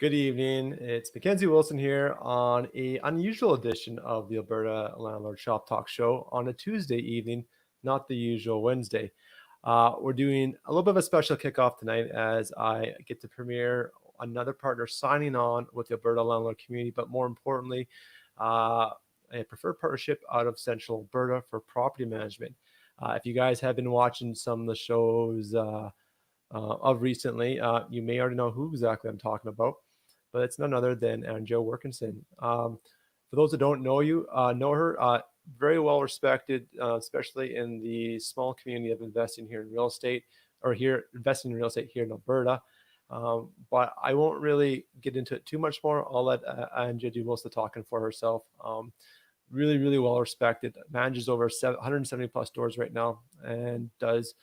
Good evening. It's Mackenzie Wilson here on an unusual edition of the Alberta Landlord Shoptalk show on a Tuesday evening, not the usual Wednesday. We're doing a little bit of a special kickoff tonight as I get to premiere another partner signing on with the Alberta Landlord community, but more importantly, a preferred partnership out of Central Alberta for property management. If you guys have been watching some of the shows of recently, you may already know who exactly I'm talking about, but it's none other than Andrea Warkentin. For those that don't know her, very well respected, especially in the small community of investing here in real estate, investing in real estate here in Alberta. But I won't really get into it too much more. I'll let Andrea do most of the talking for herself. Really, really well respected, manages over 170 plus stores right now and does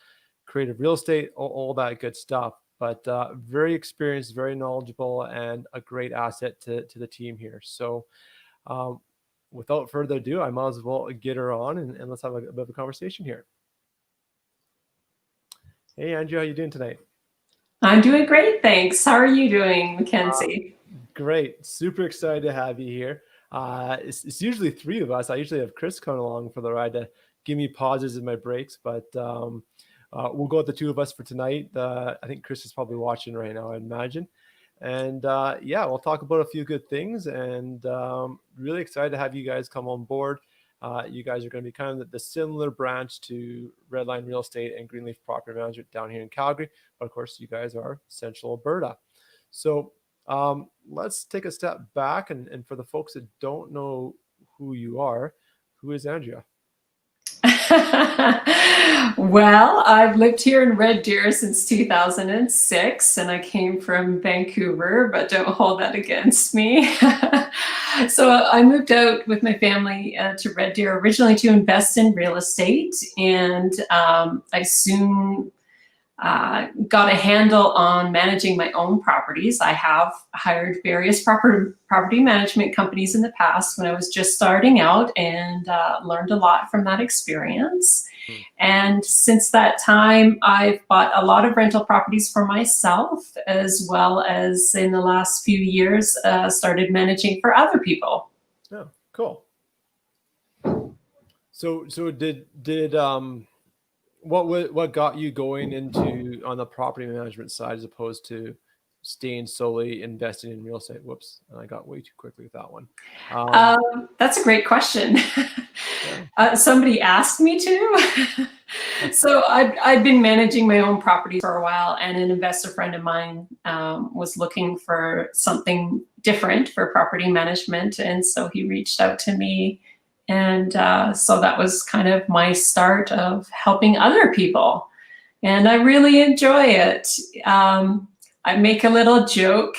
creative real estate, all that good stuff. But very experienced, very knowledgeable, and a great asset to the team here. So without further ado, I might as well get her on and let's have a bit of a conversation here. Hey, Andrea, how you doing tonight? I'm doing great, thanks. How are you doing, Mackenzie? Great. Super excited to have you here. It's usually three of us. I usually have Chris coming along for the ride to give me pauses in my breaks, but we'll go with the two of us for tonight. I think Chris is probably watching right now, I imagine. And yeah, we'll talk about a few good things, and really excited to have you guys come on board. You guys are going to be kind of the similar branch to Redline Real Estate and Greenleaf Property Management down here in Calgary. But of course, you guys are Central Alberta. So let's take a step back. And for the folks that don't know who you are, who is Andrea? Well, I've lived here in Red Deer since 2006, and I came from Vancouver, but don't hold that against me. So I moved out with my family to Red Deer originally to invest in real estate, and I soon got a handle on managing my own properties. I have hired various property management companies in the past when I was just starting out, and learned a lot from that experience. And since that time, I've bought a lot of rental properties for myself, as well as in the last few years, started managing for other people. Oh, cool. So did what got you going into on the property management side as opposed to staying solely investing in real estate? Whoops, I got way too quickly with that one. That's a great question. Somebody asked me to. So I've been managing my own property for a while, and an investor friend of mine was looking for something different for property management, and so he reached out to me. And so that was kind of my start of helping other people. And I really enjoy it. I make a little joke,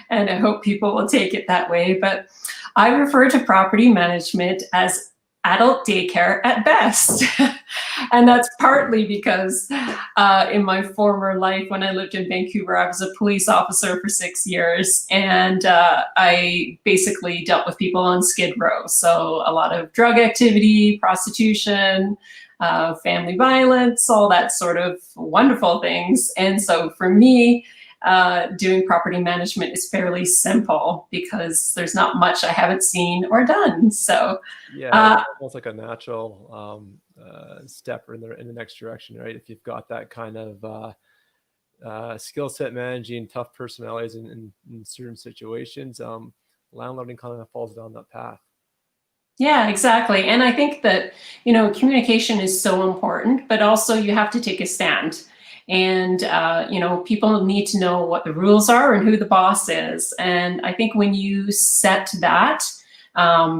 and I hope people will take it that way, but I refer to property management as adult daycare at best. And that's partly because in my former life, when I lived in Vancouver, I was a police officer for 6 years, and I basically dealt with people on Skid Row. So a lot of drug activity, prostitution, family violence, all that sort of wonderful things. And so for me, doing property management is fairly simple because there's not much I haven't seen or done. So yeah, almost like a natural step in the next direction, right? If you've got that kind of skill set managing tough personalities in certain situations, landlording kind of falls down that path. Yeah, exactly. And I think that, communication is so important, but also you have to take a stand. And, people need to know what the rules are and who the boss is. And I think when you set that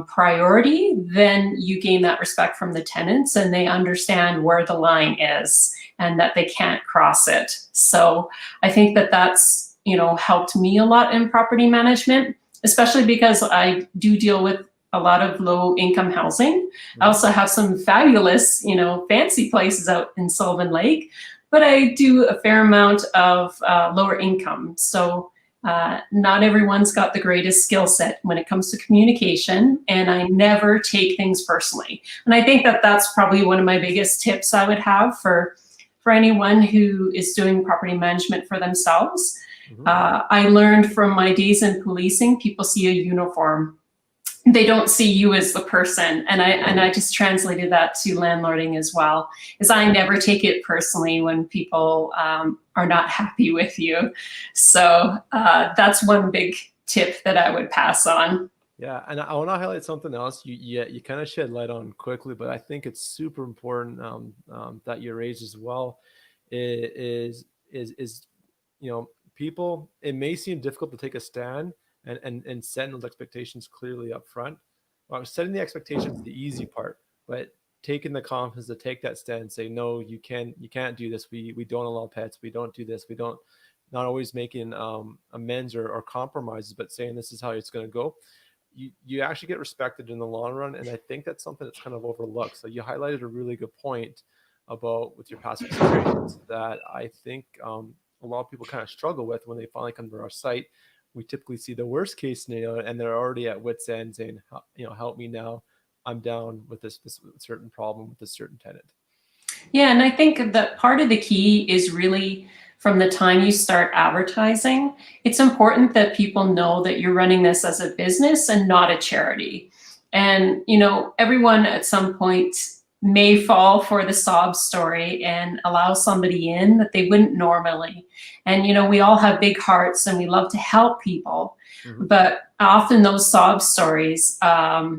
priority, then you gain that respect from the tenants, and they understand where the line is and that they can't cross it. So I think that that's, helped me a lot in property management, especially because I do deal with a lot of low income housing. I also have some fabulous, fancy places out in Sullivan Lake, but I do a fair amount of lower income. So not everyone's got the greatest skill set when it comes to communication, and I never take things personally. And I think that that's probably one of my biggest tips I would have for for anyone who is doing property management for themselves. Mhm. I learned from my days in policing, people see a uniform. They don't see you as the person. And I just translated that to landlording as well, is I never take it personally when people are not happy with you. So that's one big tip that I would pass on. Yeah, and I want to highlight something else you kind of shed light on quickly, but I think it's super important that you raised as well. Is people, it may seem difficult to take a stand and set those expectations clearly up front. Well, setting the expectations is the easy part, but taking the confidence to take that stand and say, no, you can't do this. We don't allow pets. We don't do this. We don't, not always making amends or compromises, but saying this is how it's going to go. You actually get respected in the long run. And I think that's something that's kind of overlooked. So you highlighted a really good point about with your past experience that I think a lot of people kind of struggle with when they finally come to our site. We typically see the worst case scenario and they're already at wit's end saying, help me now. I'm down with this certain problem with this certain tenant. Yeah, and I think that part of the key is really from the time you start advertising, it's important that people know that you're running this as a business and not a charity. And, everyone at some point may fall for the sob story and allow somebody in that they wouldn't normally. And, we all have big hearts and we love to help people. Mhm. But often those sob stories are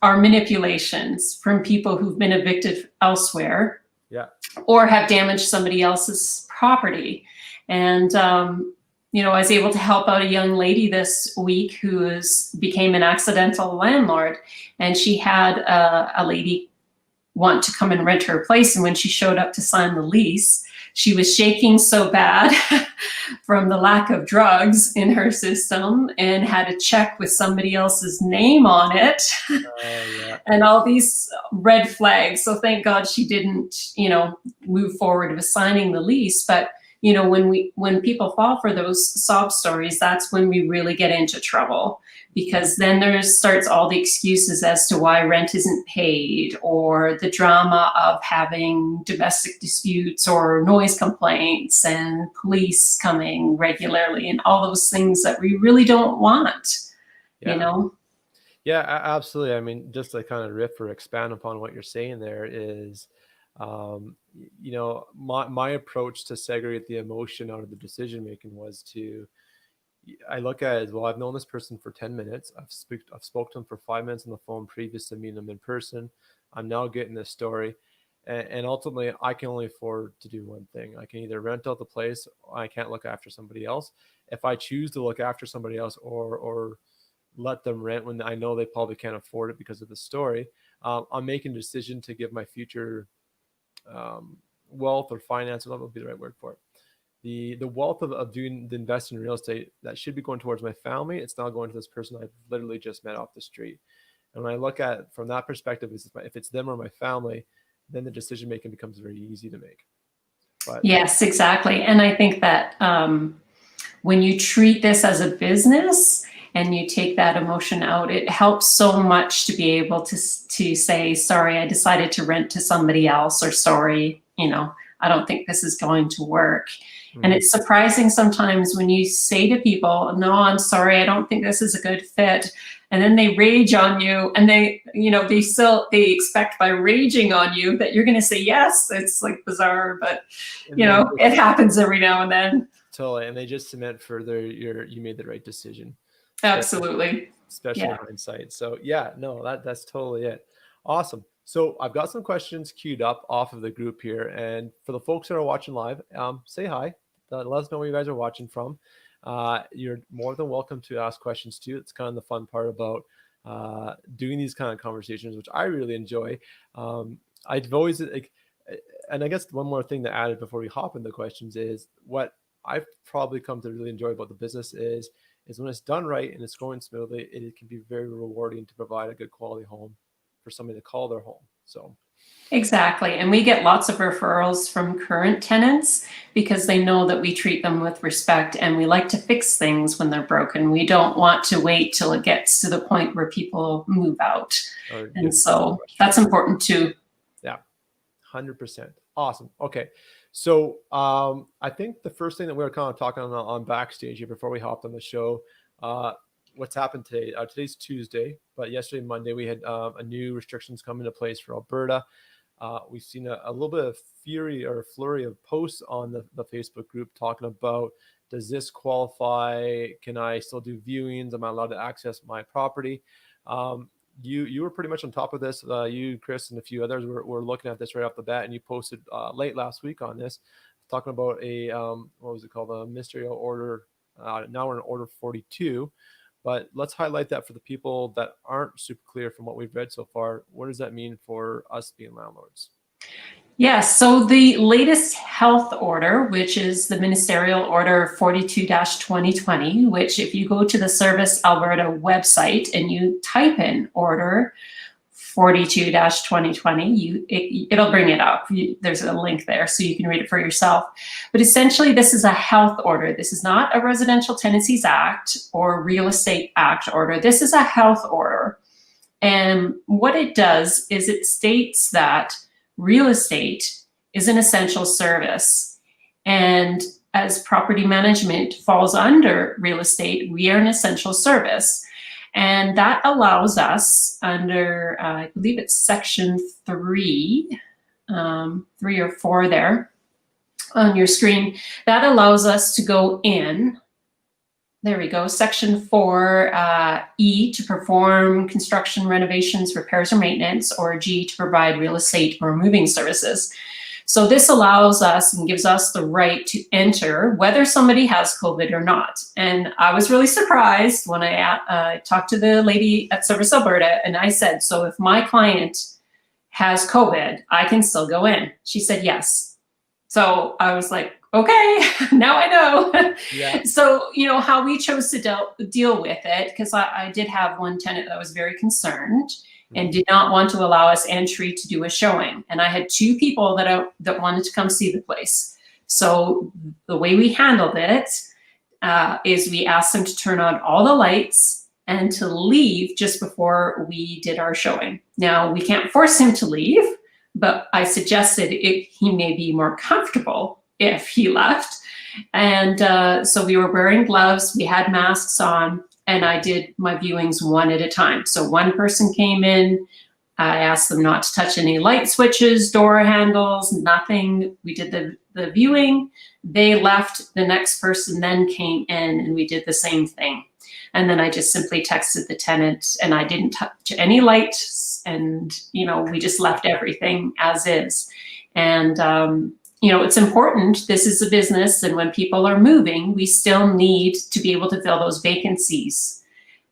manipulations from people who've been evicted elsewhere. Yeah. Or have damaged somebody else's property. And, I was able to help out a young lady this week who became an accidental landlord. And she had a lady want to come and rent her place. And when she showed up to sign the lease, she was shaking so bad from the lack of drugs in her system and had a check with somebody else's name on it. Yeah. And all these red flags. So thank God she didn't, move forward with signing the lease. But, when people fall for those sob stories, that's when we really get into trouble, because then there starts all the excuses as to why rent isn't paid, or the drama of having domestic disputes or noise complaints and police coming regularly and all those things that we really don't want, Yeah, absolutely. I mean, just to kind of riff or expand upon what you're saying there is, my approach to segregate the emotion out of the decision making was I look at it as, well, I've known this person for 10 minutes. I've spoke to him for 5 minutes on the phone previous to meeting him in person. I'm now getting this story. And ultimately, I can only afford to do one thing. I can either rent out the place, or I can't look after somebody else. If I choose to look after somebody else or let them rent when I know they probably can't afford it because of the story, I'm making a decision to give my future wealth or finance, what would be the right word for it, the wealth of doing the investing in real estate that should be going towards my family. It's now going to this person I've literally just met off the street. And when I look at it from that perspective, if it's them or my family, then the decision making becomes very easy to make. But yes, exactly. And I think that when you treat this as a business and you take that emotion out, it helps so much to be able to say, sorry, I decided to rent to somebody else, or sorry, I don't think this is going to work. Mm-hmm. And it's surprising sometimes when you say to people, no, I'm sorry, I don't think this is a good fit. And then they rage on you, and they expect by raging on you that you're going to say yes. It's like bizarre, but it happens every now and then. Totally. And they just cement further you made the right decision. Absolutely. Especially in hindsight. So yeah, no, that's totally it. Awesome. So I've got some questions queued up off of the group here. And for the folks that are watching live, say hi. Let us know where you guys are watching from. You're more than welcome to ask questions too. It's kind of the fun part about doing these kind of conversations, which I really enjoy. I've always, and I guess one more thing to add before we hop into questions is what I've probably come to really enjoy about the business is when it's done right and it's going smoothly, it can be very rewarding to provide a good quality home for somebody to call their home. So exactly. And we get lots of referrals from current tenants because they know that we treat them with respect, and we like to fix things when they're broken. We don't want to wait till it gets to the point where people move out. And so that's important too. Yeah, 100%. Awesome. Okay. So I think the first thing that we were kind of talking on backstage here before we hopped on the show, what's happened today? Today's Tuesday, but yesterday, Monday, we had a new restrictions come into place for Alberta. We've seen a little bit of flurry of posts on the Facebook group talking about, does this qualify? Can I still do viewings? Am I allowed to access my property? You were pretty much on top of this. You, Chris, and a few others were looking at this right off the bat, and you posted late last week on this, talking about a what was it called, a ministerial order. Now we're in Order 42, but let's highlight that for the people that aren't super clear from what we've read so far. What does that mean for us being landlords? Yes, so the latest health order, which is the Ministerial Order 42-2020, which if you go to the Service Alberta website and you type in Order 42-2020, it'll bring it up. There's a link there so you can read it for yourself. But essentially, this is a health order. This is not a Residential Tenancies Act or Real Estate Act order. This is a health order. And what it does is it states that real estate is an essential service. And as property management falls under real estate, we are an essential service. And that allows us under, I believe it's section 3 or 4 there on your screen, that allows us to go in. There we go, section 4, E, to perform construction, renovations, repairs, or maintenance, or G, to provide real estate or moving services. So this allows us and gives us the right to enter whether somebody has COVID or not. And I was really surprised when I talked to the lady at Service Alberta, and I said, so if my client has COVID, I can still go in. She said yes. So I was like, okay, now I know. Yeah. So, how we chose to deal with it, because I did have one tenant that was very concerned and did not want to allow us entry to do a showing. And I had 2 people that wanted to come see the place. So the way we handled it is we asked them to turn on all the lights and to leave just before we did our showing. Now, we can't force him to leave, but I suggested he may be more comfortable if he left. And so we were wearing gloves, we had masks on, and I did my viewings one at a time. So one person came in, I asked them not to touch any light switches, door handles, nothing. We did the viewing, they left, the next person then came in and we did the same thing. And then I just simply texted the tenant and I didn't touch any lights, and we just left everything as is. And it's important. This is a business, and when people are moving, we still need to be able to fill those vacancies.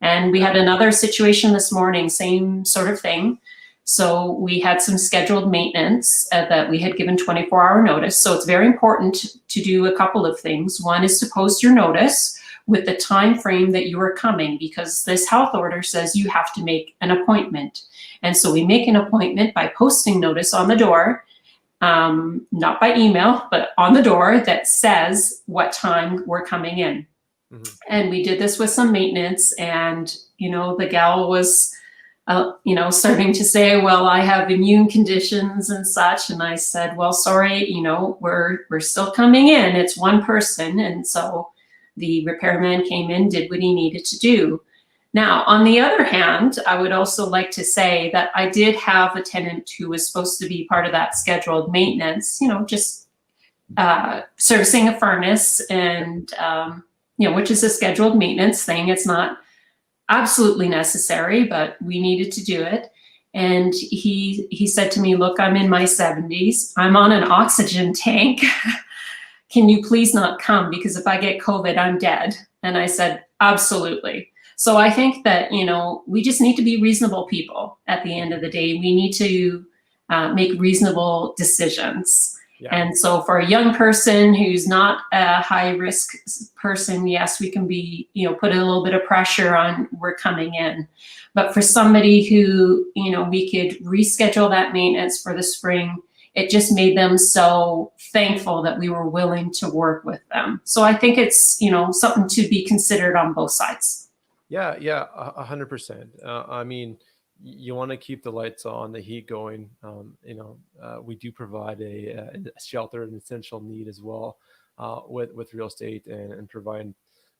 And we had another situation this morning, same sort of thing. So we had some scheduled maintenance that we had given 24-hour notice. So it's very important to do a couple of things. One is to post your notice with the time frame that you are coming, because this health order says you have to make an appointment. And so we make an appointment by posting notice on the door, not by email, but on the door that says what time we're coming in. Mm-hmm. And we did this with some maintenance, and, the gal was, starting to say, well, I have immune conditions and such. And I said, well, sorry, we're still coming in. It's one person. And so the repairman came in, did what he needed to do. Now, on the other hand, I would also like to say that I did have a tenant who was supposed to be part of that scheduled maintenance, just servicing a furnace and, which is a scheduled maintenance thing. It's not absolutely necessary, but we needed to do it. And he said to me, look, I'm in my 70s. I'm on an oxygen tank. Can you please not come? Because if I get COVID, I'm dead. And I said, absolutely. So I think that, we just need to be reasonable people at the end of the day. We need to make reasonable decisions. Yeah. And so for a young person who's not a high risk person, yes, we can be, put a little bit of pressure on, we're coming in. But for somebody who, we could reschedule that maintenance for the spring, it just made them so thankful that we were willing to work with them. So I think it's, something to be considered on both sides. Yeah, 100%. I mean, you want to keep the lights on, the heat going. We do provide a shelter, an essential need as well, with real estate and provide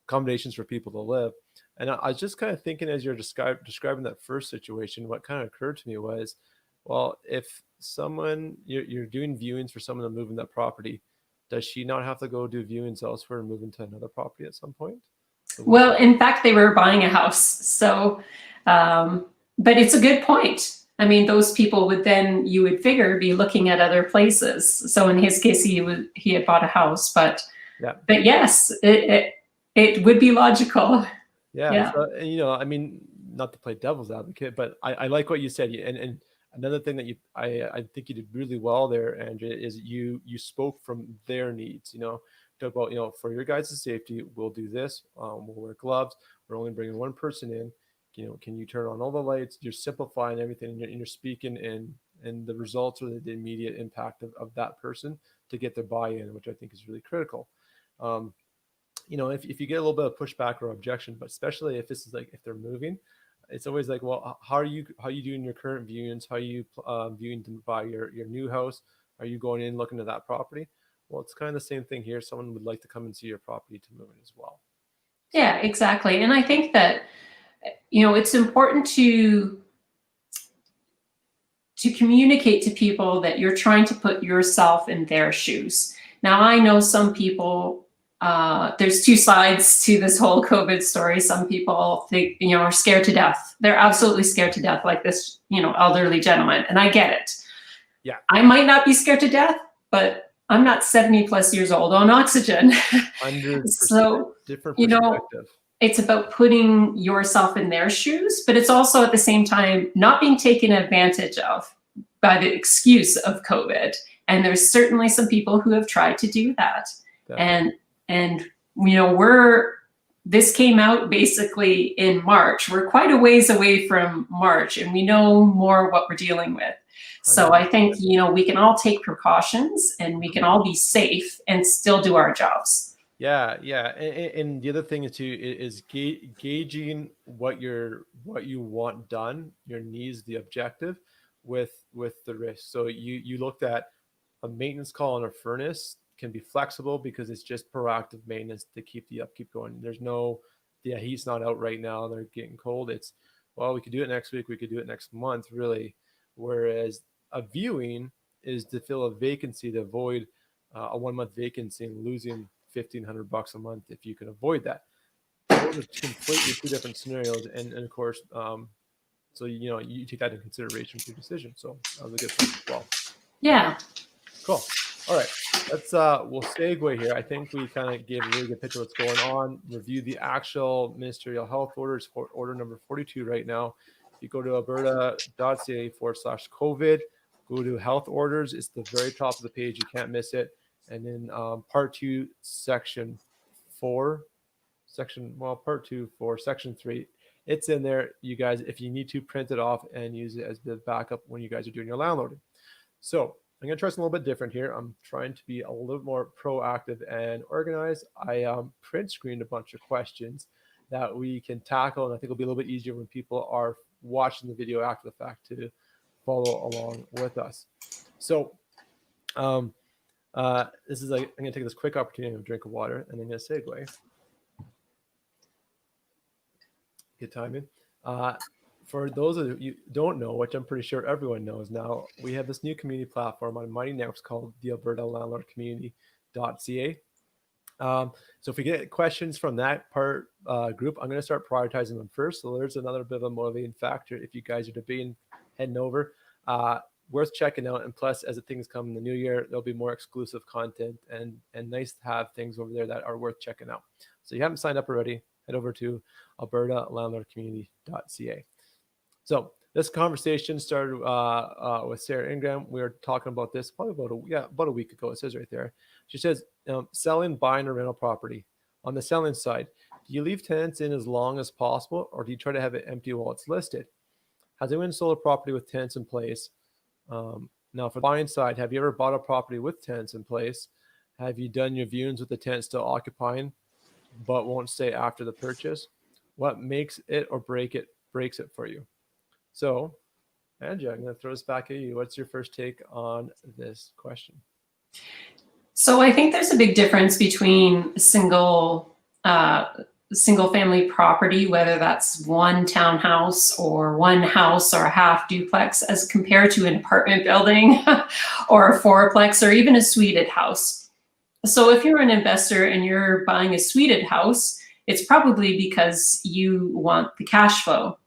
accommodations for people to live. And I was just kind of thinking as you're describing that first situation, what kind of occurred to me was, well, if someone you're doing viewings for someone to move in that property, does she not have to go do viewings elsewhere and move into another property at some point? Well, in fact, they were buying a house. So, but it's a good point. I mean, those people would then, you would figure, be looking at other places. So in his case, he had bought a house, but Yeah. but yes, it would be logical. Yeah. Yeah. So, I mean, not to play devil's advocate, but I like what you said. And another thing that I think you did really well there, Andrea, is you spoke from their needs. Talk about, for your guys' safety, we'll do this. We'll wear gloves. We're only bringing one person in. Can you turn on all the lights? You're simplifying everything, and you're speaking in the results or the immediate impact of that person to get their buy-in, which I think is really critical. If you get a little bit of pushback or objection, but especially if this is like, if they're moving, it's always like, well, how are you doing your current viewings? How are you viewing to buy your new house? Are you going in looking at that property? Well, it's kind of the same thing here. Someone would like to come and see your property to move in as well. So. Yeah, exactly. And I think that, it's important to communicate to people that you're trying to put yourself in their shoes. Now, I know some people, there's two sides to this whole COVID story. Some people think, are scared to death. They're absolutely scared to death, like this, elderly gentleman. And I get it. Yeah. I might not be scared to death, but I'm not 70 plus years old on oxygen. 100%. So, different perspective. It's about putting yourself in their shoes, but it's also at the same time not being taken advantage of by the excuse of COVID. And there's certainly some people who have tried to do that. Definitely. And this came out basically in March. We're quite a ways away from March, and we know more what we're dealing with. So I think, we can all take precautions and we can all be safe and still do our jobs. Yeah. And the other thing is gauging what you want done, your needs, the objective, with the risk. So you looked at a maintenance call on a furnace can be flexible because it's just proactive maintenance to keep the upkeep going. There's no, heat's not out right now, they're getting cold. It's, well, we could do it next week, we could do it next month, really. Whereas a viewing is to fill a vacancy, to avoid a 1 month vacancy and losing $1,500 a month if you can avoid that. Those are completely two different scenarios, and of course, so you take that into consideration for your decision. So that was a good point as well. Yeah. Cool. All right, let's we'll segue here. I think we kind of gave a really good picture of what's going on. Review the actual ministerial health orders, for order number 42 right now. If you go to alberta.ca/COVID, go to health orders. It's the very top of the page. You can't miss it. And then part 2, section 4, part 2 for section 3. It's in there, you guys, if you need to print it off and use it as the backup when you guys are doing your landlording. So I'm going to try something a little bit different here. I'm trying to be a little more proactive and organized. I print screened a bunch of questions that we can tackle, and I think it'll be a little bit easier when people are watching the video after the fact to follow along with us. So this is I'm going to take this quick opportunity of a drink of water, and I'm going to segue. Good timing. For those of you who don't know, which I'm pretty sure everyone knows now, we have this new community platform on Mighty Networks called the Alberta Landlord Community.ca. So if we get questions from that part group, I'm going to start prioritizing them first. So there's another bit of a motivating factor if you guys are debating heading over. Worth checking out. And plus, as the things come in the new year, there'll be more exclusive content and nice to have things over there that are worth checking out. So if you haven't signed up already, head over to albertalandlordcommunity.ca. So this conversation started with Sarah Ingram. We were talking about this probably about a week ago. It says right there. She says, selling, buying a rental property. On the selling side, do you leave tenants in as long as possible, or do you try to have it empty while it's listed? Has anyone sold a property with tenants in place? Now, for the buying side, have you ever bought a property with tenants in place? Have you done your viewings with the tenant still occupying, but won't stay after the purchase? What makes it or breaks it for you? So, Andrea, I'm going to throw this back at you. What's your first take on this question? So I think there's a big difference between single family property, whether that's one townhouse or one house or a half duplex, as compared to an apartment building or a fourplex or even a suited house. So if you're an investor and you're buying a suited house, it's probably because you want the cash flow.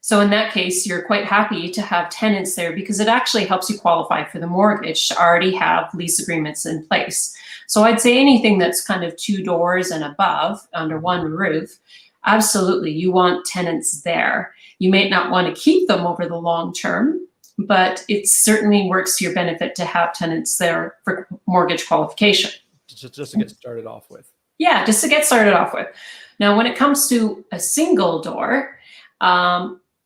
So in that case, you're quite happy to have tenants there because it actually helps you qualify for the mortgage to already have lease agreements in place. So I'd say anything that's kind of 2 doors and above under one roof, absolutely, you want tenants there. You may not want to keep them over the long term, but it certainly works to your benefit to have tenants there for mortgage qualification. Just to get started off with. Yeah, just to get started off with. Now, when it comes to a single door,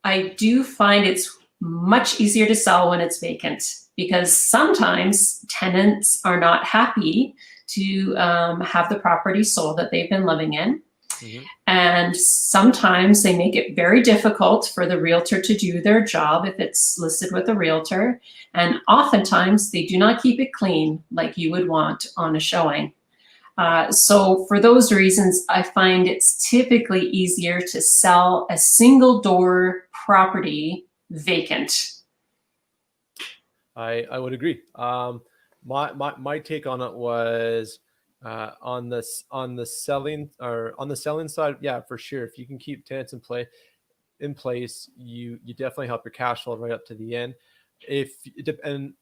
I do find it's much easier to sell when it's vacant because sometimes tenants are not happy to have the property sold that they've been living in. Mm-hmm. And sometimes they make it very difficult for the realtor to do their job if it's listed with a realtor. And oftentimes they do not keep it clean like you would want on a showing. So for those reasons, I find it's typically easier to sell a single door property vacant. I would agree. My take on it was on the selling side. Yeah, for sure. If you can keep tenants in place, you definitely help your cash flow right up to the end. And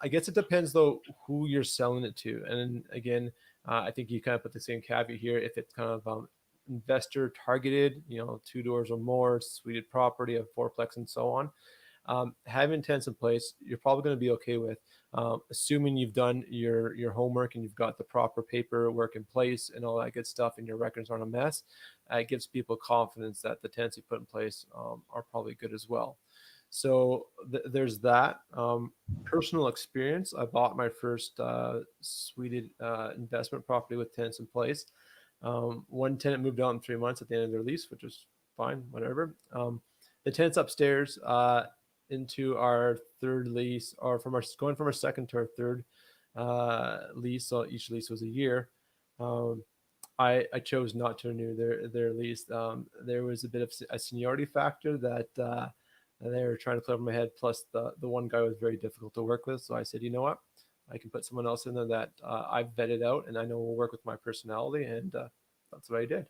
I guess it depends though who you're selling it to. And again, I think you kind of put the same caveat here. If it's kind of investor targeted, 2 doors or more, suited property, a fourplex, and so on, having tenants in place, you're probably going to be okay with, assuming you've done your homework and you've got the proper paperwork in place and all that good stuff, and your records aren't a mess. It gives people confidence that the tenants you put in place are probably good as well. So there's that. Personal experience. I bought my first suited investment property with tenants in place. One tenant moved out in 3 months at the end of their lease, which was fine, whatever. The tenants upstairs into our third lease, or going from our second to our third lease. So each lease was a year. I chose not to renew their lease. There was a bit of a seniority factor that they were trying to play over my head. Plus, the one guy was very difficult to work with. So I said, you know what? I can put someone else in there that I've vetted out and I know will work with my personality. And that's what I did.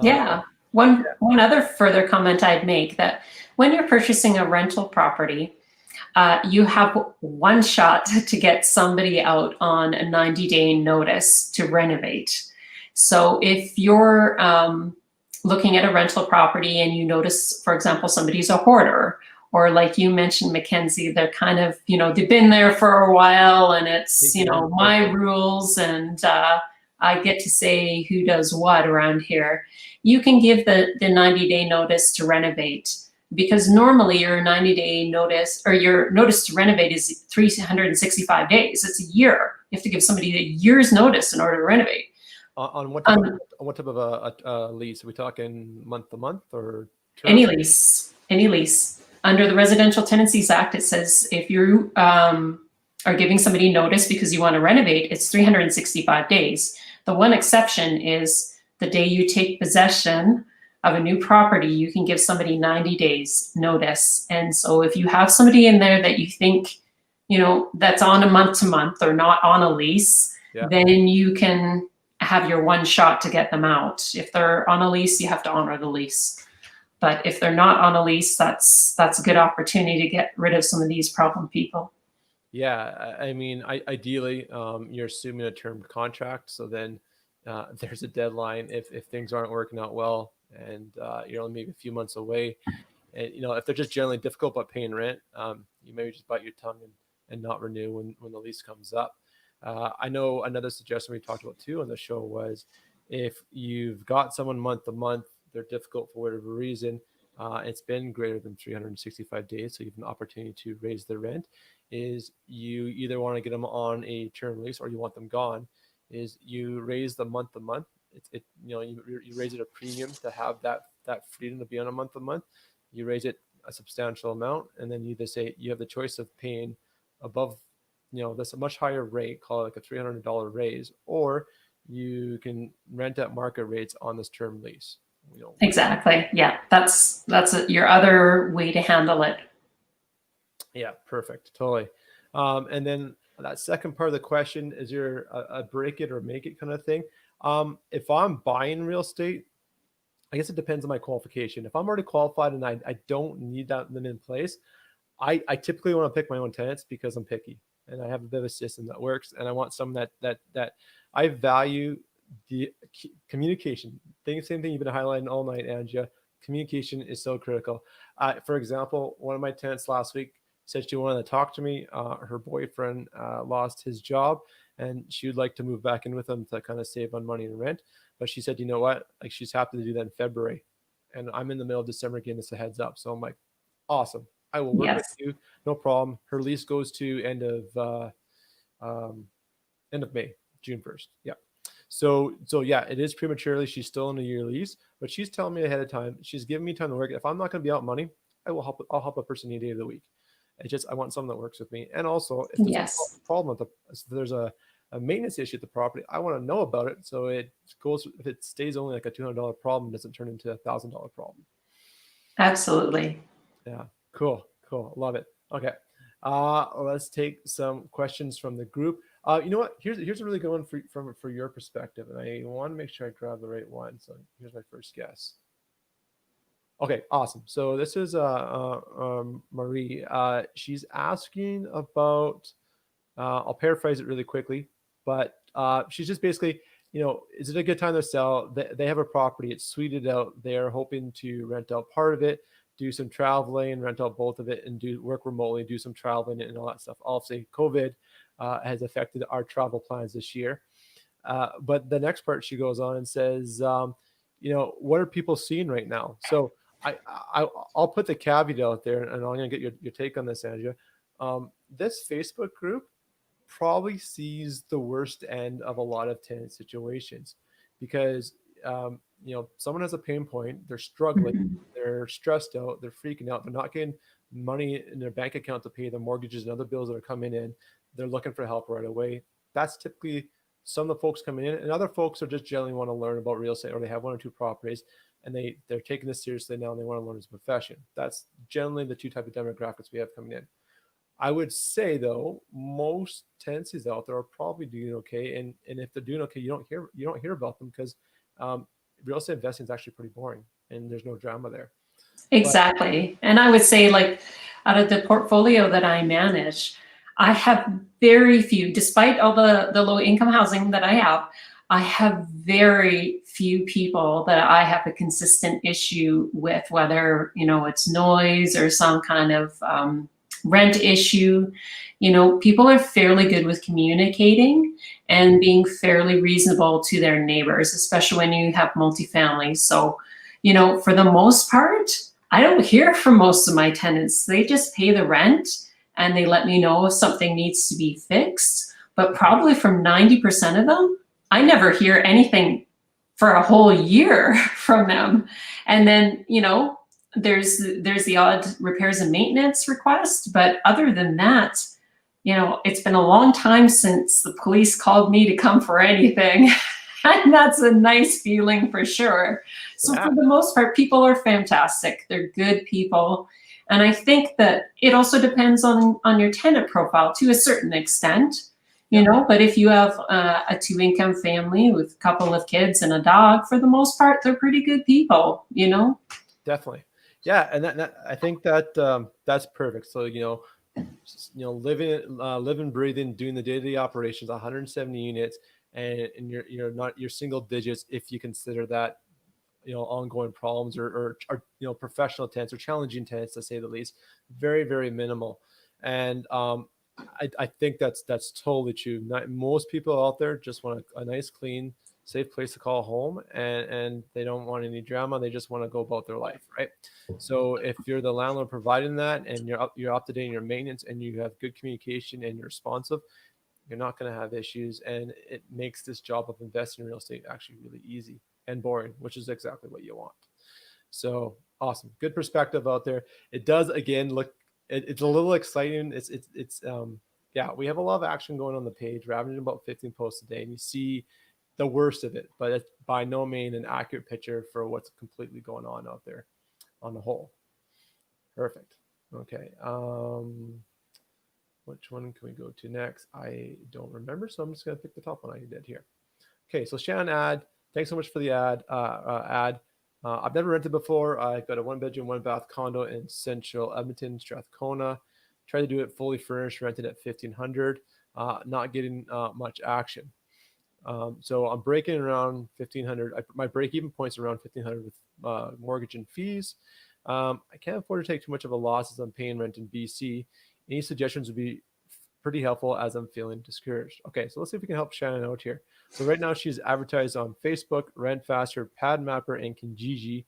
Yeah. One other further comment I'd make, that when you're purchasing a rental property, you have one shot to get somebody out on a 90-day notice to renovate. So if you're looking at a rental property and you notice, for example, somebody's a hoarder, or like you mentioned, Mackenzie, they're kind of, they've been there for a while and it's, my rules and I get to say who does what around here. You can give the 90-day notice to renovate, because normally your 90-day notice or your notice to renovate is 365 days. It's a year. You have to give somebody a year's notice in order to renovate. On what type of a lease? Are we talking month to month or term? Any lease. Under the Residential Tenancies Act, it says if you are giving somebody notice because you want to renovate, it's 365 days. The one exception is the day you take possession of a new property, you can give somebody 90 days notice. And so if you have somebody in there that you think, that's on a month to month or not on a lease, then you can have your one shot to get them out. If they're on a lease, you have to honor the lease. But if they're not on a lease, that's a good opportunity to get rid of some of these problem people. Yeah, I mean, ideally, you're assuming a term contract, so then there's a deadline if things aren't working out well, and you're only maybe a few months away. And if they're just generally difficult but paying rent, you maybe just bite your tongue and not renew when the lease comes up. I know another suggestion we talked about too on the show was, if you've got someone month to month, they're difficult for whatever reason, it's been greater than 365 days, so you have an opportunity to raise the rent, is you either want to get them on a term lease or you want them gone, is you raise the month to month. You raise it a premium to have that freedom to be on a month to month. You raise it a substantial amount, and then you either say you have the choice of paying above, that's a much higher rate, call it like a $300 raise, or you can rent at market rates on this term lease. Exactly. Yeah, that's your other way to handle it. Yeah, perfect. Totally. And then that second part of the question, is there a break it or make it kind of thing? If I'm buying real estate, I guess it depends on my qualification. If I'm already qualified and I don't need that limit in place, I typically want to pick my own tenants because I'm picky and I have a bit of a system that works, and I want someone that I value the communication. Same thing you've been highlighting all night, Andrea. Communication is so critical. For example, one of my tenants last week said she wanted to talk to me. Her boyfriend lost his job, and she would like to move back in with him to kind of save on money and rent. But she said, you know what? Like, she's happy to do that in February, and I'm in the middle of December getting this a heads up. So I'm like, awesome. I will work with you, no problem. Her lease goes to end of May, June 1st. Yeah. So yeah, it is prematurely. She's still in a year lease, but she's telling me ahead of time. She's giving me time to work. If I'm not going to be out money, I'll help a person any day of the week. I want someone that works with me. And also, if there's a problem if there's a maintenance issue at the property, I want to know about it. So if it stays only like a $200 problem, it doesn't turn into a $1,000 problem. Absolutely. Yeah. Cool. Love it. Okay. Let's take some questions from the group. You know what? Here's a really good one for your perspective, and I want to make sure I grab the right one. So here's my first guess. Okay, awesome. So this is Marie. She's asking about. I'll paraphrase it really quickly, but she's just basically, is it a good time to sell? They have a property. It's suited out. They're hoping to rent out part of it, do some traveling, rent out both of it, and do work remotely, do some traveling and all that stuff. Obviously, COVID has affected our travel plans this year. But the next part, she goes on and says, what are people seeing right now? So I'll put the caveat out there, and I'm going to get your take on this, Andrea. This Facebook group probably sees the worst end of a lot of tenant situations, because someone has a pain point, they're struggling, they're stressed out, they're freaking out, they're not getting money in their bank account to pay the mortgages and other bills that are coming in. They're looking for help right away. That's typically some of the folks coming in, and other folks are just generally want to learn about real estate, or they have one or two properties and they're taking this seriously now and they want to learn as a profession. That's generally the two type of demographics we have coming in. I would say, though, most tenancies out there are probably doing okay, and if they're doing okay, you don't hear about them because real estate investing is actually pretty boring and there's no drama there. Exactly. And I would say, like, out of the portfolio that I manage, I have very few, despite all the low income housing that I have very few people that I have a consistent issue with, whether, it's noise or some kind of rent issue. People are fairly good with communicating and being fairly reasonable to their neighbors, especially when you have multifamily. So, for the most part, I don't hear from most of my tenants. They just pay the rent and they let me know if something needs to be fixed. But probably from 90% of them, I never hear anything for a whole year from them. And then, there's the odd repairs and maintenance request. But other than that, it's been a long time since the police called me to come for anything. And that's a nice feeling for sure. So for the most part, people are fantastic. They're good people. And I think that it also depends on your tenant profile to a certain extent, but if you have a 2-income family with a couple of kids and a dog, for the most part, they're pretty good people, Definitely. Yeah. And that I think that that's perfect. So, living, breathing, doing the day-to-day operations, 170 units, and you're single digits if you consider that ongoing problems or professional tenants or challenging tenants, to say the least. Very, very minimal. And I think that's totally true. Most people out there just want a nice, clean, safe place to call home, and they don't want any drama. They just want to go about their life, right? So if you're the landlord providing that, and you're up to date in your maintenance, and you have good communication and you're responsive, you're not going to have issues, and it makes this job of investing in real estate actually really easy and boring, which is exactly what you want. So Awesome. Good perspective out there. It does, again, look, it's a little exciting. Yeah, we have a lot of action going on the page. We're averaging about 15 posts a day, and you see the worst of it, but it's by no means an accurate picture for what's completely going on out there on the whole. Perfect. Okay. Which one can we go to next? I don't remember, so I'm just going to pick the top one I did here. Okay, so Shannon ad, thanks so much for the ad. I've never rented before. I've got a 1-bedroom, 1-bath condo in central Edmonton, Strathcona. Tried to do it fully furnished, rented at $1,500. Not getting much action. So I'm breaking around $1,500. My break-even point's around $1,500 with mortgage and fees. I can't afford to take too much of a loss as I'm paying rent in BC. Any suggestions would be pretty helpful as I'm feeling discouraged. Okay, so let's see if we can help Shannon out here. So right now she's advertised on Facebook, RentFaster, PadMapper, and Kijiji.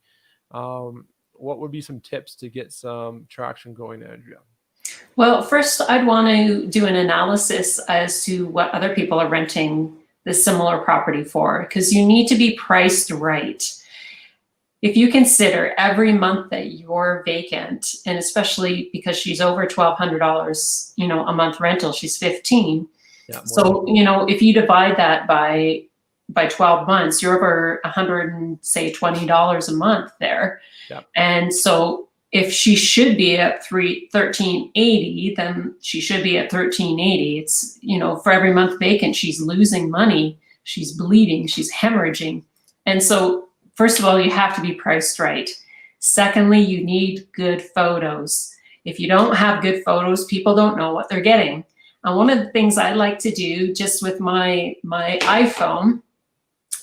What would be some tips to get some traction going, Andrea? Well, first I'd want to do an analysis as to what other people are renting this similar property for, because you need to be priced right. If you consider every month that you're vacant, and especially because she's over $1,200, a month rental, she's 15. Yeah, so, if you divide that by 12 months, you're over $120 a month there. Yeah. And so if she should be at $1,380, then she should be at $1,380. It's, for every month vacant, she's losing money, she's bleeding, she's hemorrhaging. And so first of all, you have to be priced right. Secondly, you need good photos. If you don't have good photos, people don't know what they're getting. And one of the things I like to do just with my iPhone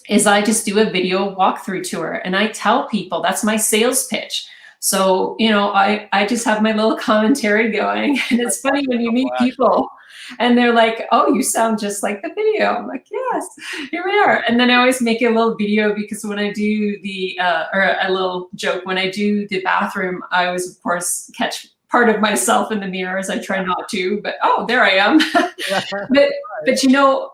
is I just do a video walkthrough tour, and I tell people that's my sales pitch. So, I just have my little commentary going, and it's funny when you meet people and they're like, oh, you sound just like the video. I'm like, yes, here we are. And then I always make a little video because when I do or a little joke, when I do the bathroom, I always, of course, catch part of myself in the mirror, as I try not to, but oh, there I am. but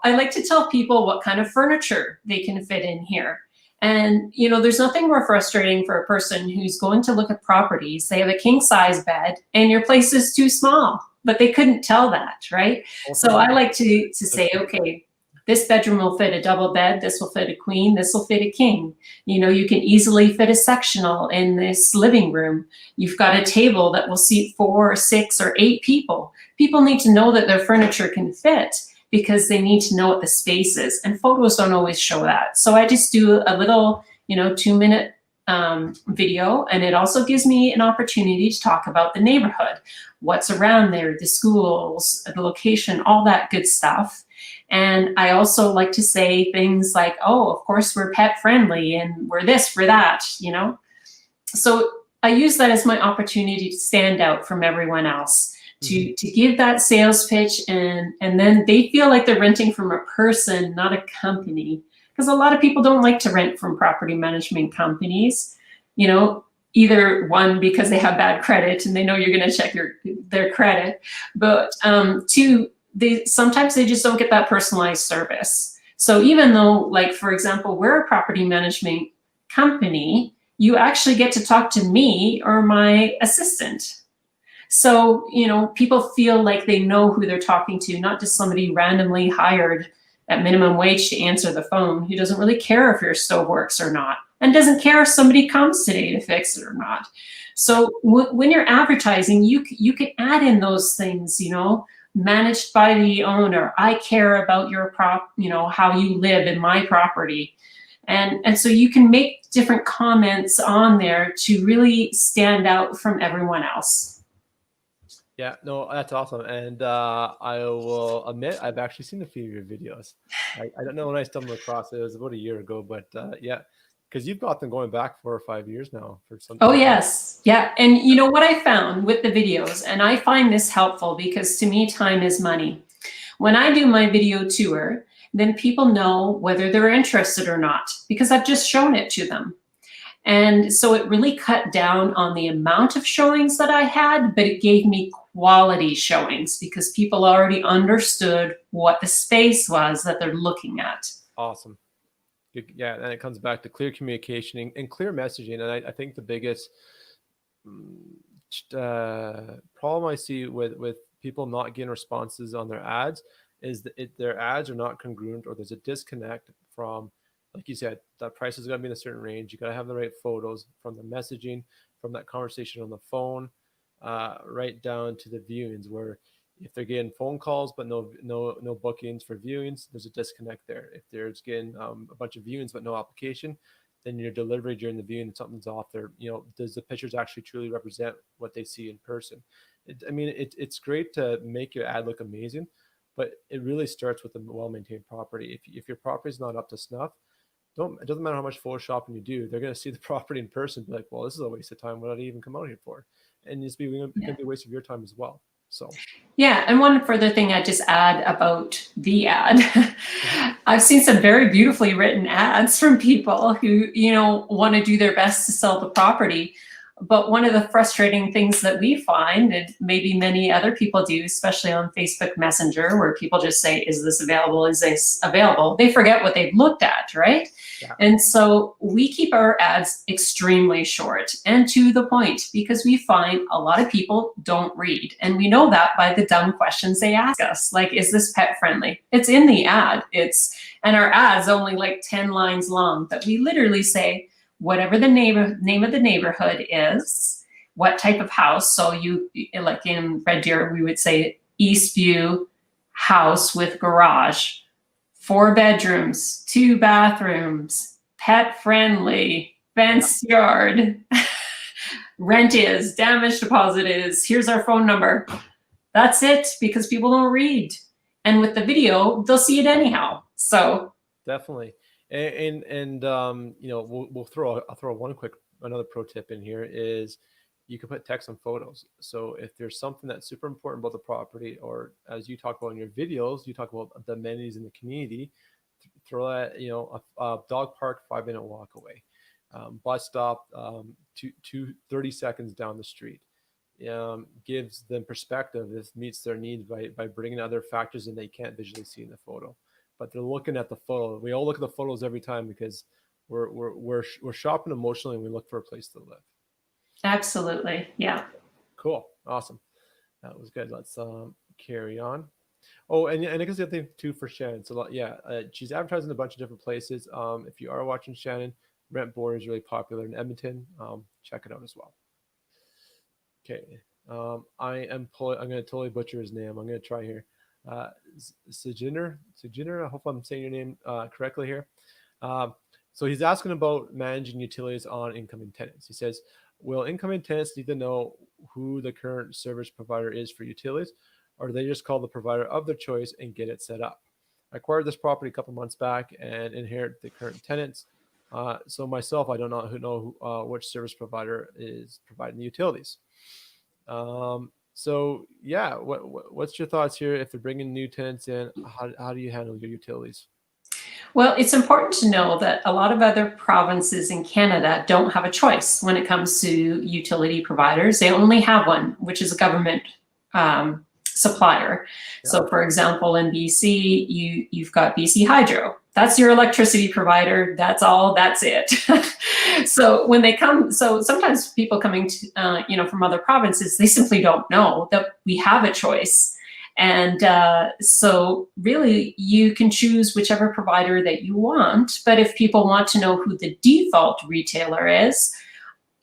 I like to tell people what kind of furniture they can fit in here. And, there's nothing more frustrating for a person who's going to look at properties. They have a king size bed and your place is too small, but they couldn't tell that, right? Okay. So I like to say, okay, this bedroom will fit a double bed. This will fit a queen. This will fit a king. You can easily fit a sectional in this living room. You've got a table that will seat 4 or 6 or 8 people. People need to know that their furniture can fit, because they need to know what the space is, and photos don't always show that. So I just do a little, 2-minute video, and it also gives me an opportunity to talk about the neighborhood, what's around there, the schools, the location, all that good stuff. And I also like to say things like, oh, of course we're pet friendly and we're this, we're that, So I use that as my opportunity to stand out from everyone else. To give that sales pitch, and then they feel like they're renting from a person, not a company. Because a lot of people don't like to rent from property management companies, either one, because they have bad credit and they know you're going to check their credit, but 2, sometimes they just don't get that personalized service. So even though, like, for example, we're a property management company, you actually get to talk to me or my assistant. So, people feel like they know who they're talking to, not just somebody randomly hired at minimum wage to answer the phone who doesn't really care if your stove works or not, and doesn't care if somebody comes today to fix it or not. So when you're advertising, you can add in those things, managed by the owner. I care about your how you live in my property. And so you can make different comments on there to really stand out from everyone else. Yeah, no, that's awesome. And I will admit, I've actually seen a few of your videos. I don't know when I stumbled across it. It was about a year ago, but yeah, because you've got them going back 4 or 5 years now for something. Oh, yes. Yeah. And what I found with the videos, and I find this helpful because to me, time is money. When I do my video tour, then people know whether they're interested or not, because I've just shown it to them. And so it really cut down on the amount of showings that I had, but it gave me quality showings because people already understood what the space was that they're looking at. Awesome. Yeah, and it comes back to clear communication and clear messaging. And I think the biggest problem I see with people not getting responses on their ads is that their ads are not congruent, or there's a disconnect from, like you said, that price is going to be in a certain range. You got to have the right photos, from the messaging, from that conversation on the phone, right down to the viewings, where if they're getting phone calls but no bookings for viewings, there's a disconnect there. If there's getting a bunch of viewings but no application, then your delivery during the viewing, something's off there. Does the pictures actually truly represent what they see in person? It's great to make your ad look amazing, but it really starts with a well-maintained property. If your property is not up to snuff, it doesn't matter how much photoshopping you do, they're going to see the property in person, be like, well, this is a waste of time. What did I even come out here for? And it's going to be a waste of your time as well. So yeah, and one further thing I just add about the ad. I've seen some very beautifully written ads from people who, want to do their best to sell the property. But one of the frustrating things that we find, and maybe many other people do, especially on Facebook Messenger, where people just say, is this available? Is this available? They forget what they've looked at, right? yeah. And so we keep our ads extremely short and to the point, because we find a lot of people don't read. And we know that by the dumb questions they ask us, like, is this pet friendly? It's in the ad. And our ad's only like 10 lines long, but we literally say, whatever the name of the neighborhood is, what type of house. So you, like in Red Deer, we would say Eastview house with garage, 4 bedrooms, 2 bathrooms, pet friendly, fenced yard, rent is, damage deposit is, here's our phone number. That's it, because people don't read. And with the video, they'll see it anyhow. So definitely. And I'll throw another pro tip in here is you can put text on photos. So if there's something that's super important about the property, or as you talk about in your videos, you talk about the amenities in the community, throw that, a dog park 5-minute walk away, bus stop, 30 seconds down the street. Gives them perspective. This meets their needs by bringing other factors in they can't visually see in the photo, but they're looking at the photo. We all look at the photos every time because we're shopping emotionally, and we look for a place to live. Absolutely. Yeah. Cool. Awesome. That was good. Let's carry on. Oh, and I guess the other thing too for Shannon. So she's advertising a bunch of different places. If you are watching Shannon, Rent Board is really popular in Edmonton. Check it out as well. Okay. I'm going to totally butcher his name. I'm going to try here. Sejiner, I hope I'm saying your name correctly here. So he's asking about managing utilities on incoming tenants. He says, will incoming tenants need to know who the current service provider is for utilities, or do they just call the provider of their choice and get it set up? I acquired this property a couple months back and inherit the current tenants. So myself, I don't know which service provider is providing the utilities. So yeah, what's your thoughts here? If they're bringing new tenants in, how do you handle your utilities? Well, it's important to know that a lot of other provinces in Canada don't have a choice when it comes to utility providers. They only have one, which is a government supplier. Yeah. So for example, in BC, you've got BC Hydro. That's your electricity provider. That's all, that's it. So when they come, so sometimes people coming to, from other provinces, they simply don't know that we have a choice. And so really you can choose whichever provider that you want. But if people want to know who the default retailer is,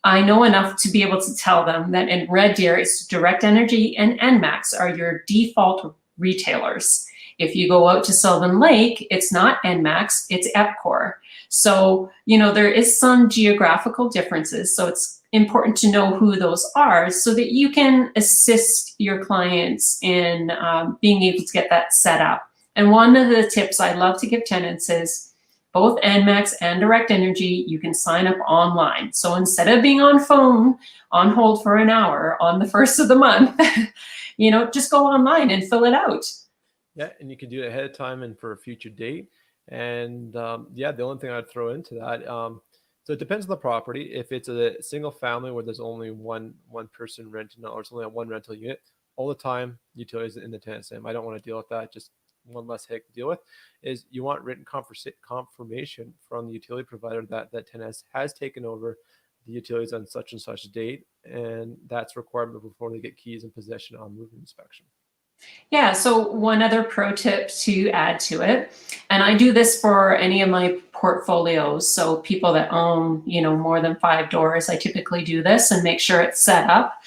I know enough to be able to tell them that in Red Deer, it's Direct Energy and ENMAX are your default retailers. If you go out to Sylvan Lake, it's not ENMAX, it's EPCOR. So, there is some geographical differences. So it's important to know who those are so that you can assist your clients in being able to get that set up. And one of the tips I love to give tenants is both ENMAX and Direct Energy, you can sign up online. So instead of being on hold for an hour on the first of the month, just go online and fill it out. Yeah, and you can do it ahead of time and for a future date. And the only thing I'd throw into that, so it depends on the property. If it's a single family where there's only one person renting, or it's only one rental unit, all the time, utilities in the tenant's name. I don't want to deal with that. Just one less headache to deal with. Is you want written confirmation from the utility provider that tenant has taken over the utilities on such and such date, and that's requirement before they get keys in possession on move-in inspection. Yeah, so one other pro tip to add to it, and I do this for any of my portfolios, so people that own, more than 5 doors, I typically do this and make sure it's set up,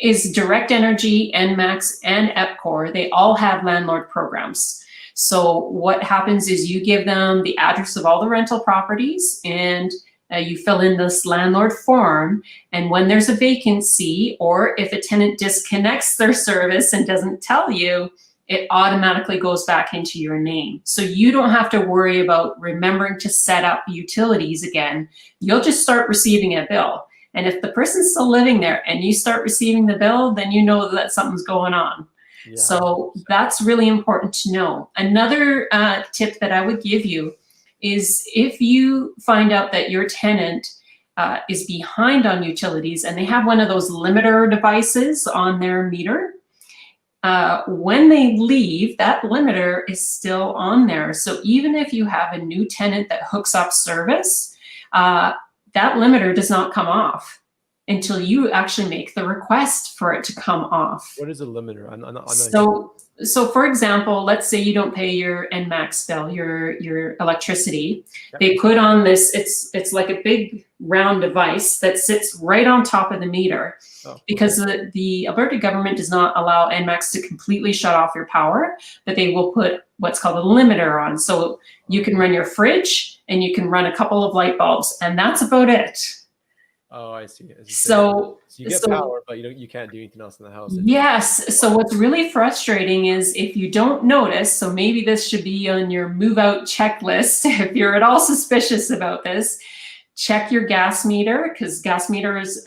is Direct Energy, NMAX, and EPCOR, they all have landlord programs. So what happens is you give them the address of all the rental properties, and you fill in this landlord form, and when there's a vacancy, or if a tenant disconnects their service and doesn't tell you, it automatically goes back into your name. So you don't have to worry about remembering to set up utilities again. You'll just start receiving a bill. And if the person's still living there and you start receiving the bill, then you know that something's going on. Yeah. So that's really important to know. Another tip that I would give you is if you find out that your tenant is behind on utilities and they have one of those limiter devices on their meter, when they leave, that limiter is still on there. So even if you have a new tenant that hooks up service, that limiter does not come off until you actually make the request for it to come off. What is a limiter? So for example, let's say you don't pay your NMAX bill, your electricity. Yep. They put on this, it's like a big round device that sits right on top of the meter. Because the Alberta government does not allow NMAX to completely shut off your power, but they will put what's called a limiter on. So you can run your fridge and you can run a couple of light bulbs, and that's about it. Oh, I see. So you get power, but you can't do anything else in the house. Yes. So what's really frustrating is if you don't notice, so maybe this should be on your move out checklist. If you're at all suspicious about this, check your gas meter, because gas meters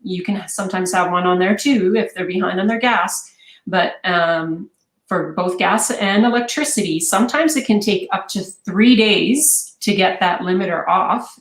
you can sometimes have one on there too if they're behind on their gas. But for both gas and electricity, sometimes it can take up to 3 days to get that limiter off.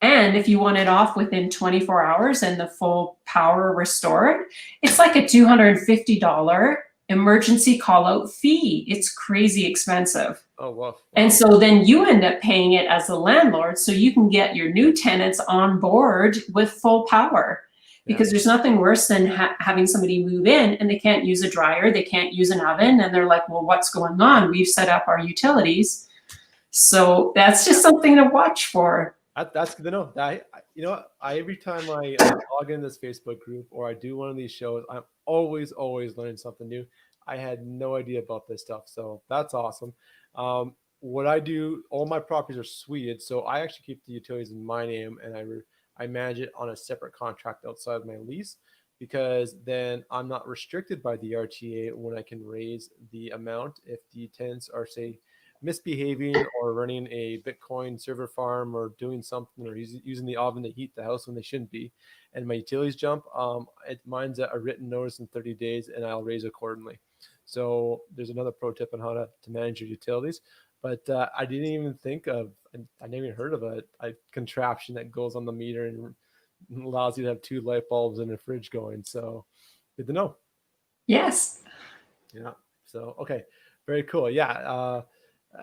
And if you want it off within 24 hours and the full power restored, it's like a $250 emergency call out fee. It's crazy expensive. Oh, wow. And so then you end up paying it as a landlord so you can get your new tenants on board with full power. Because there's nothing worse than having somebody move in and they can't use a dryer, they can't use an oven, and they're like, well, what's going on? We've set up our utilities. So that's just something to watch for. That's good to know. Every time I log in this Facebook group or I do one of these shows, I'm always learning something new. I had no idea about this stuff, so that's awesome. What I do, all my properties are suited, so I actually keep the utilities in my name, and I manage it on a separate contract outside my lease, because then I'm not restricted by the RTA when I can raise the amount if the tenants are, say, misbehaving or running a Bitcoin server farm or doing something, or using the oven to heat the house when they shouldn't be, and my utilities jump. Mine's a written notice in 30 days, and I'll raise accordingly. So there's another pro tip on how to manage your utilities. But I didn't even think of, I never even heard of a contraption that goes on the meter and allows you to have 2 light bulbs and a fridge going. So good to know. Yes. Yeah. So, okay. Very cool. Yeah.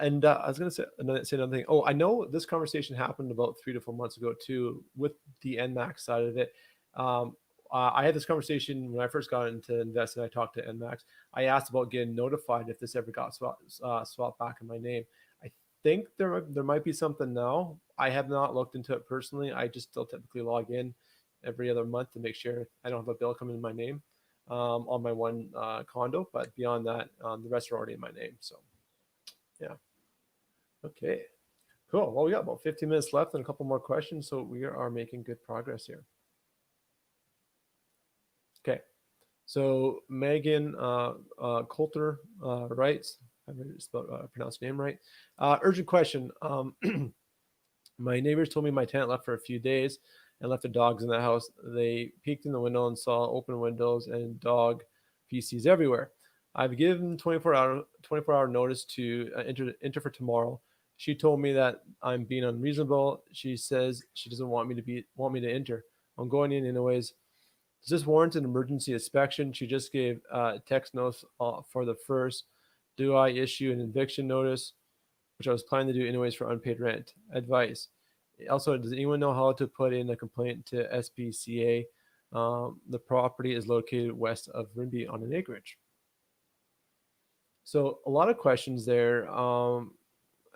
And I was going to say another thing. Oh, I know this conversation happened about 3 to 4 months ago too, with the NMAX side of it. I had this conversation when I first got into investing. I talked to NMAX. I asked about getting notified if this ever got swapped back in my name. I think there might be something now. I have not looked into it personally. I just still typically log in every other month to make sure I don't have a bill coming in my name on my one condo. But beyond that, the rest are already in my name. So. Yeah. Okay. Cool. Well, we got about 15 minutes left and a couple more questions, so we are making good progress here. Okay. So Megan Coulter writes, I pronounced your name right. Urgent question. My neighbors told me my tenant left for a few days and left their dogs in the house. They peeked in the window and saw open windows and dog feces everywhere. I've given 24-hour notice to enter for tomorrow. She told me that I'm being unreasonable. She says she doesn't want me to enter. I'm going in anyways. Does this warrant an emergency inspection? She just gave text notes for the first. Do I issue an eviction notice, which I was planning to do anyways for unpaid rent? Advice. Also, does anyone know how to put in a complaint to SPCA? The property is located west of Rimbey on an acreage. So a lot of questions there.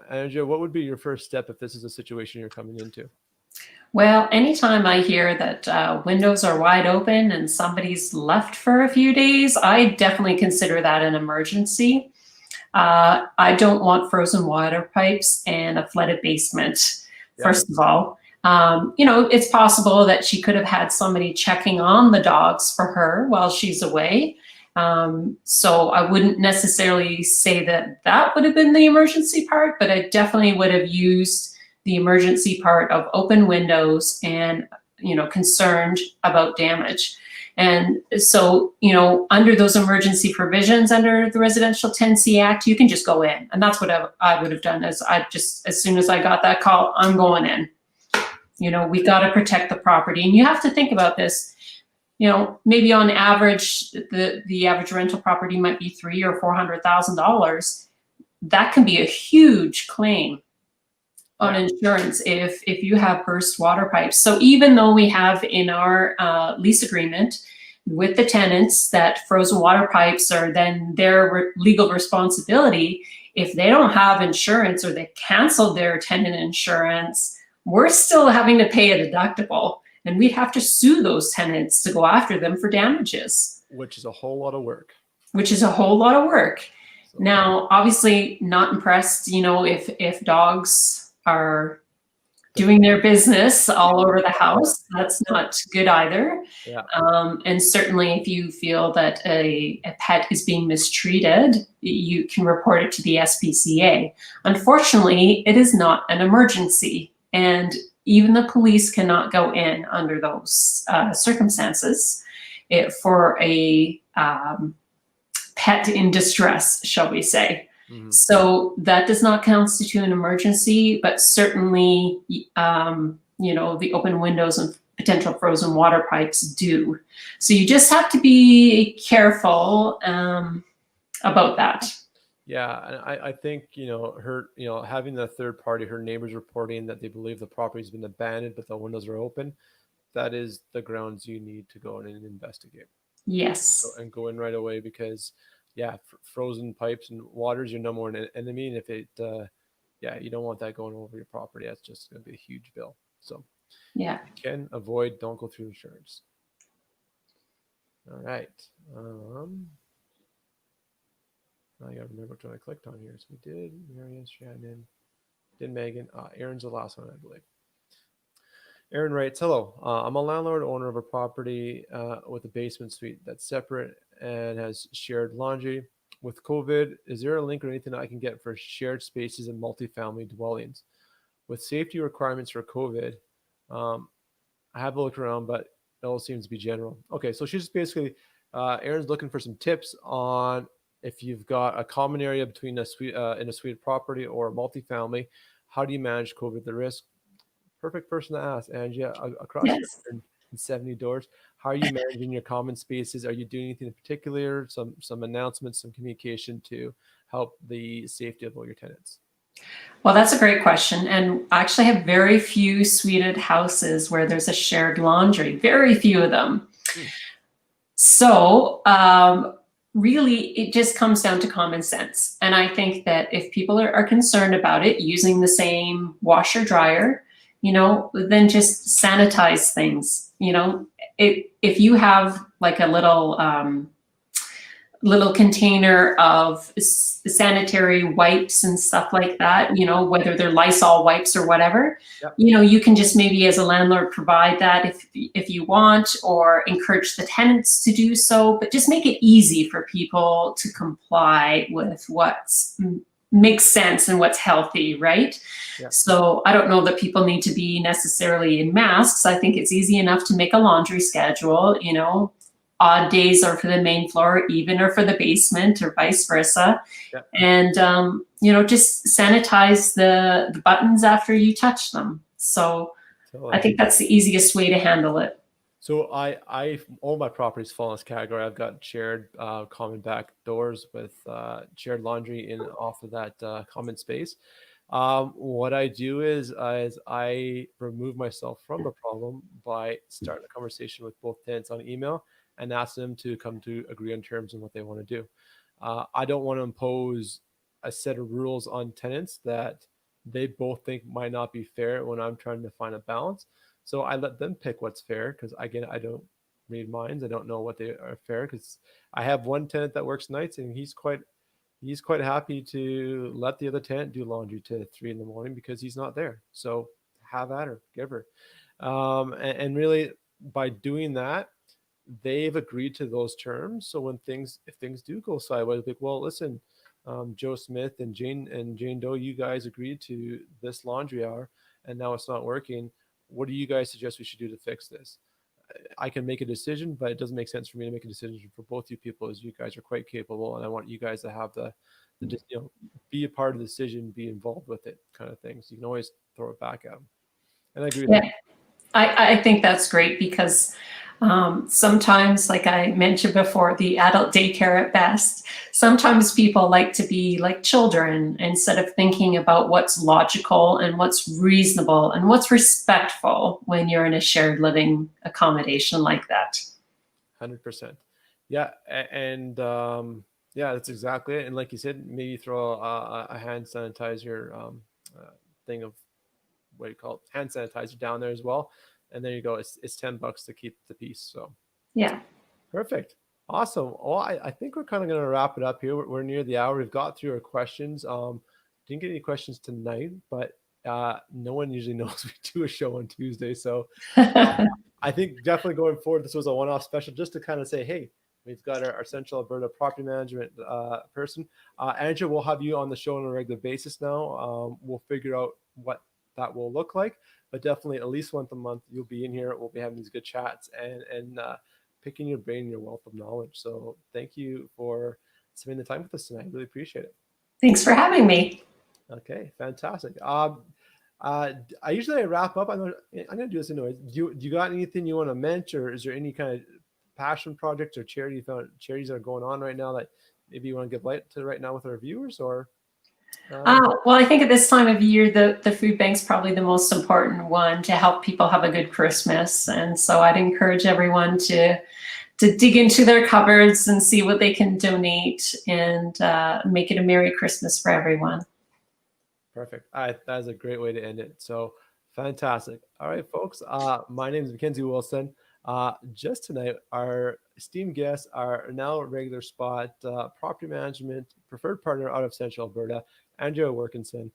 Andrea, what would be your first step if this is a situation you're coming into? Well, anytime I hear that windows are wide open and somebody's left for a few days, I definitely consider that an emergency. I don't want frozen water pipes and a flooded basement, first of all. It's possible that she could have had somebody checking on the dogs for her while she's away. So I wouldn't necessarily say that that would have been the emergency part, but I definitely would have used the emergency part of open windows and, concerned about damage. And so, under those emergency provisions under the Residential Tenancy Act, you can just go in. And that's what I would have done is as soon as I got that call, I'm going in. We got to protect the property. And you have to think about this, maybe on average, the average rental property might be $300,000 or $400,000. That can be a huge claim on insurance if you have burst water pipes. So even though we have in our lease agreement with the tenants that frozen water pipes are then their legal responsibility, if they don't have insurance or they canceled their tenant insurance, we're still having to pay a deductible, and we'd have to sue those tenants to go after them for damages. Which is a whole lot of work. So. Now, obviously not impressed, if dogs are doing their business all over the house. That's not good either. And certainly if you feel that a pet is being mistreated, you can report it to the SPCA. Unfortunately, it is not an emergency, and even the police cannot go in under those circumstances for a pet in distress, shall we say. So that does not constitute an emergency, but certainly, the open windows and potential frozen water pipes do. So you just have to be careful about that. Yeah, and I think, her, having the third party, her neighbors reporting that they believe the property's been abandoned, but the windows are open, that is the grounds you need to go in and investigate. Yes. And go in right away because, frozen pipes and water is your number one enemy. And if it, you don't want that going over your property. That's just going to be a huge bill. So, if you can avoid, don't go through insurance. All right. I got to remember what I clicked on here. So we did Marianne, Shannon, did Megan. Aaron's the last one, I believe. Aaron writes, hello, I'm a landlord owner of a property with a basement suite that's separate and has shared laundry. With COVID, is there a link or anything I can get for shared spaces in multifamily dwellings? With safety requirements for COVID, I have a look around, but it all seems to be general. Okay, so she's basically, Aaron's looking for some tips on if you've got a common area between a suite in a suite property or a multifamily, how do you manage COVID, the risk? Perfect person to ask, Angie. Across 70 doors, how are you managing your common spaces? Are you doing anything in particular? Some announcements, some communication to help the safety of all your tenants? Well, that's a great question. And I actually have very few suited houses where there's a shared laundry, very few of them. So really, it just comes down to common sense. And I think that if people are concerned about it, using the same washer dryer, then just sanitize things. If you have like a little container of sanitary wipes and stuff like that, whether they're Lysol wipes or whatever, you can just maybe as a landlord provide that if you want, or encourage the tenants to do so, but just make it easy for people to comply with what's makes sense and what's healthy, right? So I don't know that people need to be necessarily in masks. I think it's easy enough to make a laundry schedule, odd days are for the main floor, even are for the basement, or vice versa. And, just sanitize the buttons after you touch them. So I think that's the easiest way to handle it. So all my properties fall in this category. I've got shared common back doors with shared laundry in off of that common space. What I do is I remove myself from the problem by starting a conversation with both tenants on email and ask them to come to agree on terms and what they want to do. I don't want to impose a set of rules on tenants that they both think might not be fair when I'm trying to find a balance. So I let them pick what's fair because again, I don't read minds. I don't know what they are fair because I have one tenant that works nights and he's quite happy to let the other tenant do laundry to 3 in the morning because he's not there. So have at her, give her. And really by doing that, they've agreed to those terms. So if things do go sideways, like, well, listen, Joe Smith and Jane Doe, you guys agreed to this laundry hour, and now it's not working. What do you guys suggest we should do to fix this? I can make a decision, but it doesn't make sense for me to make a decision for both you people, as you guys are quite capable, and I want you guys to have the be a part of the decision, be involved with it, kind of thing. So you can always throw it back at them, and I agree with Yeah, that. I think that's great because sometimes, like I mentioned before, the adult daycare at best, sometimes people like to be like children instead of thinking about what's logical and what's reasonable and what's respectful when you're in a shared living accommodation like that. 100%. Yeah, and yeah, that's exactly it. And like you said, maybe throw a hand sanitizer thing of what do you call it, hand sanitizer down there as well. And there you go. It's $10 to keep the peace. So Yeah. perfect. Awesome. Well, I think we're kind of going to wrap it up here. We're near the hour. We've got through our questions. Didn't get any questions tonight, but no one usually knows we do a show on Tuesday. So I think definitely going forward, this was a one-off special just to kind of say, hey, we've got our Central Alberta property management person. Andrea, we'll have you on the show on a regular basis now. We'll figure out what that will look like, but definitely at least once a month you'll be in here. We'll be having these good chats and picking your brain, your wealth of knowledge. So thank you for spending the time with us tonight. Really appreciate it. Thanks for having me. Okay, fantastic. I usually wrap up. I'm gonna do this anyway. Do you got anything you want to mention, or is there any kind of passion projects or charities that are going on right now that maybe you want to give light to right now with our viewers? Or Well, I think at this time of year, the food bank's probably the most important one to help people have a good Christmas. And so I'd encourage everyone to dig into their cupboards and see what they can donate and make it a Merry Christmas for everyone. perfect. That is a great way to end it. So fantastic. All right, folks. My name is Mackenzie Wilson. Just tonight, our esteemed guests are now regular spot property management preferred partner out of Central Alberta, Andrea Warkentin.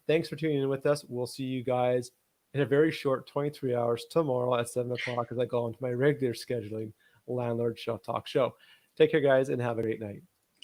Thanks for tuning in with us. We'll see you guys in a very short 23 hours tomorrow at 7 o'clock as I go into my regular scheduling Landlord Shoptalk show. Take care, guys, and have a great night.